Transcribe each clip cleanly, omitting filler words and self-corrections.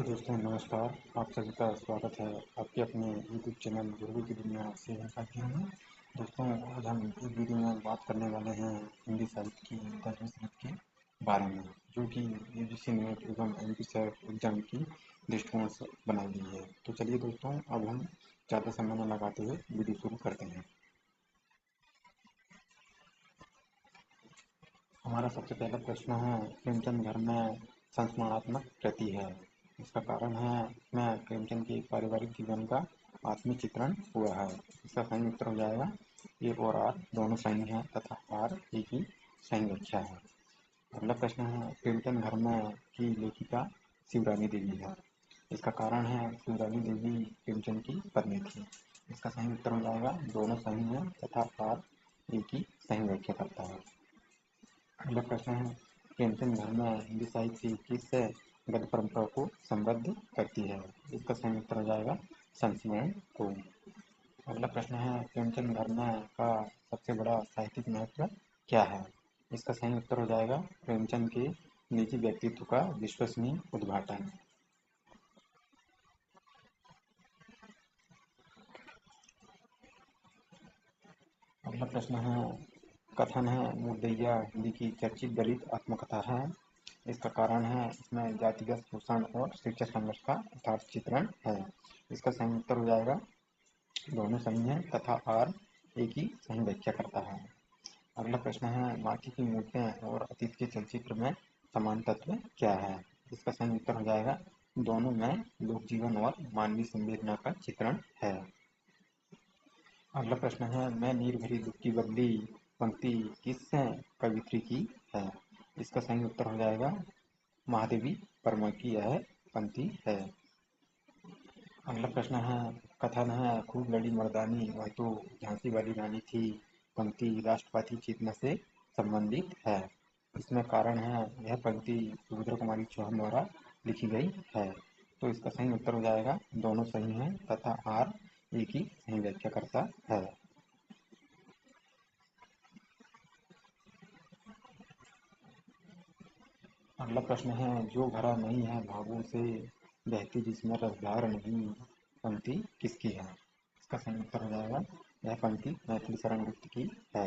दोस्तों नमस्कार। आप सभी का स्वागत है आपके अपने यूट्यूब चैनल गुरु की दुनिया से साथियों में। दोस्तों आज हम इस वीडियो में बात करने वाले हैं हिंदी साहित्य की 10वीं सत्र के बारे में, जो कि यूजीसी नेट एवं एमपीसेट एग्जाम की दृष्टिकोण से बनाई गई है। तो चलिए दोस्तों अब हम ज़्यादा समय न लगाते हुए वीडियो शुरू करते हैं। हमारा सबसे पहला प्रश्न है, प्रेमचंद घर में संस्मरणात्मक कृति है। इसका कारण है इसमें प्रेमचंद के पारिवारिक जीवन का आत्मिक चित्रण हुआ है। इसका सही उत्तर हो जाएगा ए और आर दोनों सही हैं तथा आर एक ही सही व्याख्या है। अगला प्रश्न है, प्रेमचंद घर में की लेखिका शिवरानी देवी है। इसका कारण है शिवरानी देवी प्रेमचंद की पत्नी थी। इसका सही उत्तर हो जाएगा दोनों सही हैं तथा आर एक ही सही व्याख्या करता है। अगला प्रश्न है, प्रेमचंद घर में हिंदी साहित्य की किस गद्य परंपरा को समृद्ध करती है। इसका सही उत्तर हो जाएगा संस्मरण को। अगला प्रश्न है, प्रेमचंद घर में का सबसे बड़ा साहित्यिक महत्व क्या है। इसका सही उत्तर हो जाएगा प्रेमचंद के निजी व्यक्तित्व का विश्वसनीय उद्घाटन। अगला प्रश्न है, कथन है मुर्दैया हिंदी की चर्चित दलित आत्मकथा है। इसका कारण है इसमें जातिगत शोषण और शिक्षा संघर्ष का यथार्थ चित्रण है। इसका सही उत्तर हो जाएगा दोनों सही हैं तथा आर एक ही सही व्याख्या करता है। अगला प्रश्न है, माटी की मूर्तियाँ और अतीत के चलचित्र में समान तत्व क्या है। इसका सही उत्तर हो जाएगा दोनों में लोक जीवन और मानवीय संवेदना का चित्रण है। अगला प्रश्न है, मैं नीर भरी दुख की बदली पंक्ति किस कवियत्री की है। इसका सही उत्तर हो जाएगा महादेवी वर्मा की यह पंक्ति है। अगला प्रश्न है, कथन है खूब लड़ी मर्दानी वह तो झांसी वाली रानी थी पंक्ति राष्ट्रवादी चेतना से संबंधित है। इसमें कारण है यह पंक्ति सुभद्रा कुमारी चौहान द्वारा लिखी गई है। तो इसका सही उत्तर हो जाएगा दोनों सही हैं तथा आर एक ही सही व्याख्या करता है। अगला प्रश्न है, जो भरा नहीं है भावों से बहती जिसमें रसधार नहीं पंक्ति किसकी है। इसका सही उत्तर हो जाएगा यह पंक्ति मैथिली शरण गुप्त की है।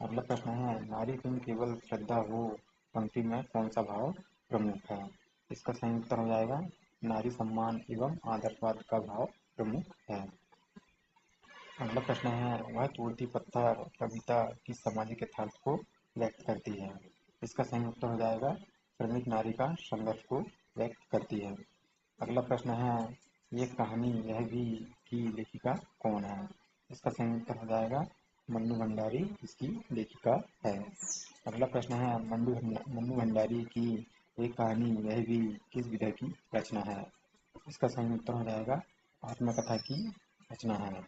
अगला प्रश्न है, नारी तुम केवल श्रद्धा हो पंक्ति में कौन सा भाव प्रमुख है। इसका सही उत्तर हो जाएगा नारी सम्मान एवं आदर्शवाद का भाव प्रमुख है। अगला प्रश्न है, वह तोड़ती पत्थर कविता किस सामाजिक यथार्थ को व्यक्त करती है। इसका सही उत्तर हो जाएगा श्रमिक नारी का संघर्ष को व्यक्त करती है। अगला प्रश्न है, ये कहानी यह भी की लेखिका कौन है। इसका सही उत्तर हो जाएगा मन्नू भंडारी इसकी लेखिका है। अगला प्रश्न है, मन्नू भंडारी की एक कहानी यह भी किस विधा की रचना है। इसका सही उत्तर हो जाएगा आत्मकथा की रचना है।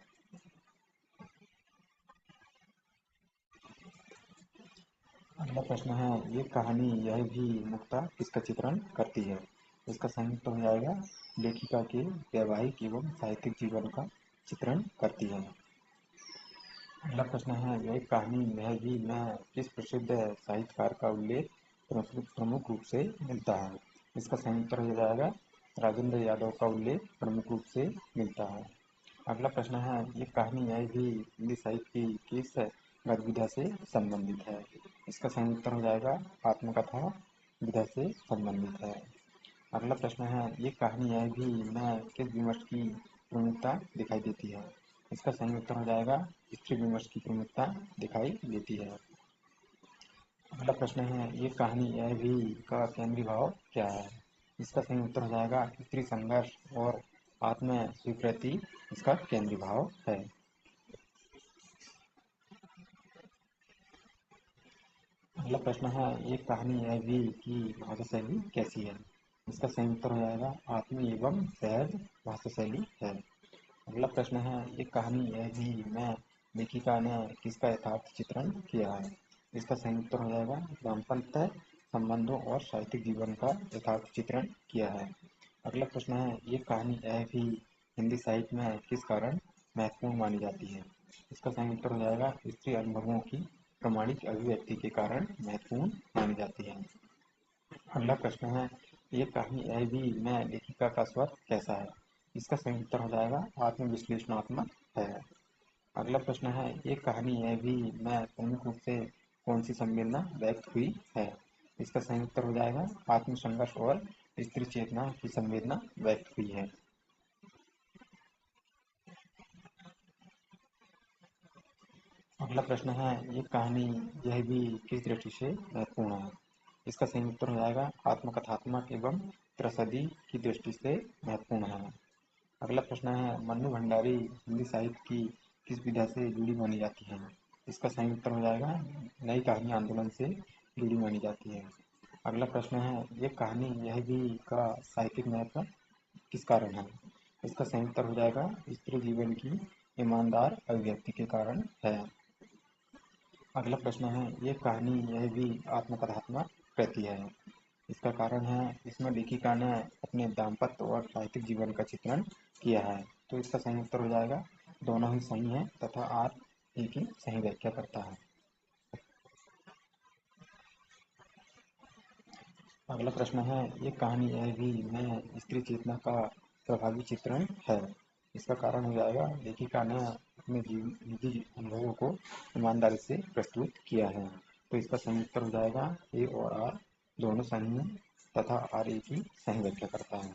अगला प्रश्न है, ये कहानी यह भी मुक्ता किसका चित्रण करती है। इसका सही उत्तर हो जाएगा लेखिका के वैवाहिक एवं साहित्यिक जीवन का चित्रण करती है। अगला प्रश्न है, यह कहानी यह भी में किस प्रसिद्ध साहित्यकार का उल्लेख प्रमुख रूप से मिलता है। इसका सही उत्तर हो जाएगा राजेंद्र यादव का उल्लेख प्रमुख रूप से मिलता है। अगला प्रश्न है, ये कहानी यह भी हिंदी साहित्य की किस गद्य से संबंधित है। इसका सही उत्तर हो जाएगा आत्मकथा विधा से संबंधित है। अगला प्रश्न है, ये कहानी यह भी में किस विमर्श की प्रमुखता दिखाई देती है। इसका सही उत्तर हो जाएगा स्त्री विमर्श की प्रमुखता दिखाई देती है। अगला प्रश्न है, ये कहानी यह भी का केंद्रीय भाव क्या है। इसका सही उत्तर हो जाएगा स्त्री संघर्ष और आत्म स्वीकृति इसका केंद्रीय भाव है। अगला प्रश्न है, ये कहानी यह भी की भाषा शैली कैसी है। इसका सही उत्तर हो जाएगा आत्मीय एवं सहज भाषा शैली है। अगला प्रश्न है, ये कहानी यह भी में लेखिका ने किसका यथार्थ चित्रण किया है। इसका सही उत्तर हो जाएगा दाम्पत्य संबंधों और साहित्यिक जीवन का यथार्थ चित्रण किया है। अगला प्रश्न है, ये कहानी यह भी हिंदी साहित्य में किस कारण महत्वपूर्ण मानी जाती है। इसका सही उत्तर हो जाएगा स्त्री अनुभवों की प्रामाणिक अभिव्यक्ति के कारण महत्वपूर्ण मानी जाती है। अगला प्रश्न है, ये कहानी यह भी मैं लेखिका का स्वर कैसा है? इसका सही उत्तर हो जाएगा आत्मविश्लेषणात्मक है। अगला प्रश्न है, ये कहानी यह भी मैं प्रमुख रूप से कौन सी संवेदना व्यक्त हुई है? इसका सही उत्तर हो जाएगा आत्मसंघर्ष और स्त्री चेतना की संवेदना व्यक्त हुई है। अगला प्रश्न है, ये कहानी यह भी किस दृष्टि से महत्वपूर्ण है? इसका सही उत्तर हो जाएगा आत्मकथात्मक एवं त्रसदी की दृष्टि से महत्वपूर्ण है। अगला प्रश्न है, मन्नू भंडारी हिंदी साहित्य की किस विधा से जुड़ी मानी जाती है? इसका सही उत्तर हो जाएगा नई कहानी आंदोलन से जुड़ी मानी जाती है। अगला प्रश्न है, ये कहानी यह भी का साहित्यिक महत्व किस कारण है? इसका सही उत्तर हो जाएगा स्त्री जीवन की ईमानदार अभिव्यक्ति के कारण है। अगला प्रश्न है, ये कहानी यह भी आत्मकथात्मक कृति है। इसका कारण है, इसमें लेखिका ने अपने दाम्पत्य और साहित्यिक जीवन का चित्रण किया है। तो इसका सही उत्तर हो जाएगा दोनों ही सही है तथा आर एक ही सही व्याख्या करता है। अगला प्रश्न है, ये कहानी यह भी में स्त्री चेतना का प्रभावी चित्रण है। इसका कारण हो जाएगा लेखिका ने अपने निजी अनुभवों को ईमानदारी से प्रस्तुत किया है। तो इसका सही उत्तर हो जाएगा ए और आर दोनों सही हैं तथा आर एक ही सही व्याख्या करता है।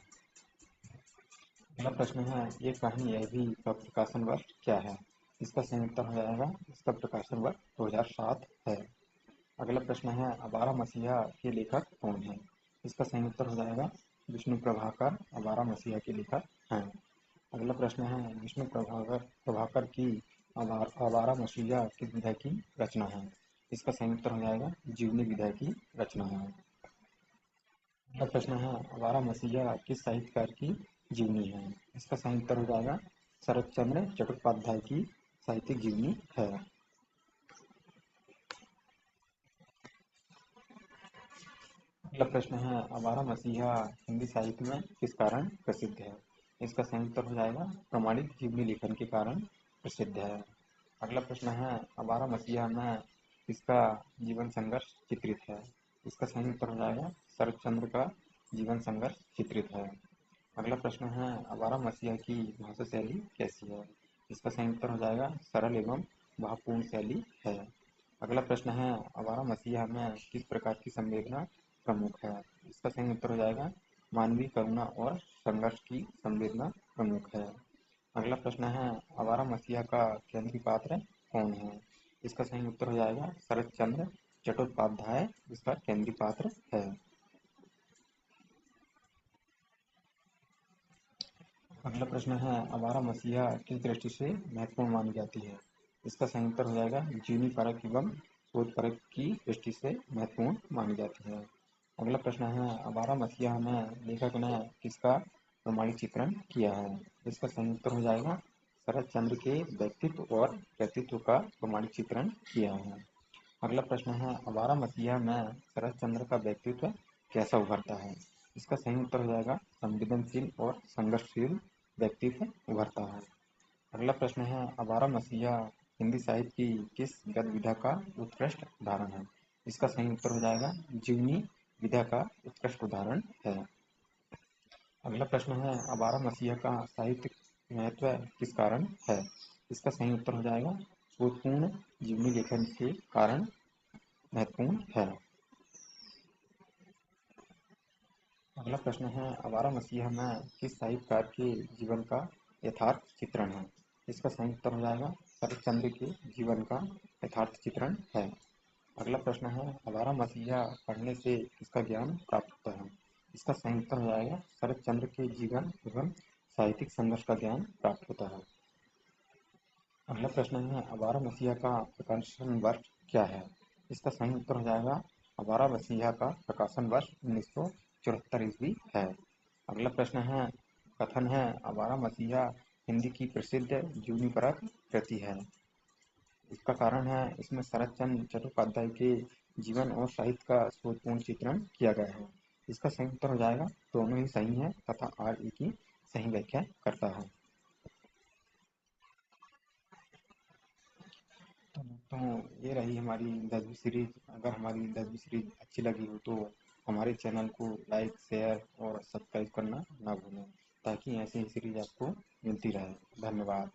अगला प्रश्न है, ये कहानी यह भी का प्रकाशन वर्ष क्या है? इसका सही उत्तर हो जाएगा इसका प्रकाशन वर्ष 2007 है। अगला प्रश्न है, आवारा मसीहा के लेखक कौन हैं? इसका सही उत्तर हो जाएगा विष्णु प्रभाकर आवारा मसीहा के लेखक हैं। अगला प्रश्न है, विष्णु प्रभाकर प्रभाकर की आवारा मसीहा किस विधा की रचना है? इसका सही उत्तर हो जाएगा जीवनी विधा की रचना है। अगला प्रश्न है, आवारा मसीहा किस साहित्यकार की जीवनी है? इसका सही उत्तर हो जाएगा शरत चंद्र चट्टोपाध्याय की साहित्यिक जीवनी है। अगला प्रश्न है, आवारा मसीहा हिंदी साहित्य में किस कारण प्रसिद्ध है? इसका सही उत्तर हो जाएगा प्रामाणिक जीवनी लेखन के कारण प्रसिद्ध है। अगला प्रश्न है, आवारा मसीहा में किसका जीवन संघर्ष चित्रित है? इसका सही उत्तर हो जाएगा शरत चंद्र का जीवन संघर्ष चित्रित है। अगला प्रश्न है, आवारा मसीहा की भाषा शैली कैसी है? इसका सही उत्तर हो जाएगा सरल एवं भावपूर्ण शैली है। अगला प्रश्न है, आवारा मसीहा में किस प्रकार की संवेदना प्रमुख है? इसका सही उत्तर हो जाएगा मानवीय करुणा और संघर्ष की संवेदना प्रमुख है। अगला प्रश्न है, आवारा मसीहा का केंद्रीय पात्र कौन है? इसका सही उत्तर हो जाएगा शरत चंद्र चट्टोपाध्याय इसका केंद्रीय पात्र है। अगला प्रश्न है, आवारा मसीहा किस दृष्टि से महत्वपूर्ण मानी जाती है? इसका सही उत्तर हो जाएगा जीवनी परक एवं शोध परक की दृष्टि से महत्वपूर्ण मानी जाती है। अगला प्रश्न है, आवारा मसीहा में लेखक ने किसका प्रमाणिक चित्रण किया है? इसका सही उत्तर हो जाएगा शरत चंद्र के व्यक्तित्व और व्यक्तित्व का प्रमाणिक चित्रण किया है। अगला प्रश्न है, आवारा मसीहा में शरत चंद्र का व्यक्तित्व कैसा उभरता है? इसका सही उत्तर हो जाएगा संवेदनशील और संघर्षशील व्यक्तित्व उभरता है। अगला प्रश्न है, आवारा मसीहा हिंदी साहित्य की किस गद्य विधा का उत्कृष्ट उदाहरण है? इसका सही उत्तर हो जाएगा जीवनी विधा का उत्कृष्ट उदाहरण है। अगला प्रश्न है, आवारा मसीहा का साहित्यिक महत्व किस कारण है? इसका सही उत्तर हो जाएगा शोधपूर्ण जीवनी लेखन के कारण महत्वपूर्ण है। अगला प्रश्न है, आवारा मसीहा में किस साहित्यकार के जीवन का यथार्थ चित्रण है? इसका सही उत्तर हो जाएगा शरतचंद्र के जीवन का यथार्थ चित्रण है। अगला प्रश्न है, आवारा मसीहा पढ़ने से किसका ज्ञान प्राप्त होता है? इसका सही उत्तर हो जाएगा शरतचंद्र के जीवन एवं साहित्यिक संघर्ष का ज्ञान प्राप्त होता है। अगला प्रश्न है, आवारा मसीहा का प्रकाशन वर्ष क्या है? इसका सही उत्तर हो जाएगा आवारा मसीहा का प्रकाशन वर्ष 1974 ईस्वी है। अगला प्रश्न है, कथन है आवारा मसीहा हिंदी की प्रसिद्ध जीवनीपरक कृति है। इसका कारण है इसमें शरत चंद्र चट्टोपाध्याय के जीवन और साहित्य का शोधपूर्ण चित्रण किया गया है। इसका सही उत्तर हो जाएगा दोनों ही सही है तथा आर ई की सही व्याख्या करता है। तो ये रही हमारी 10वीं सीरीज। अगर हमारी 10वीं सीरीज अच्छी लगी हो तो हमारे चैनल को लाइक, शेयर और सब्सक्राइब करना ना भूलें, ताकि ऐसी ही सीरीज आपको मिलती रहे। धन्यवाद।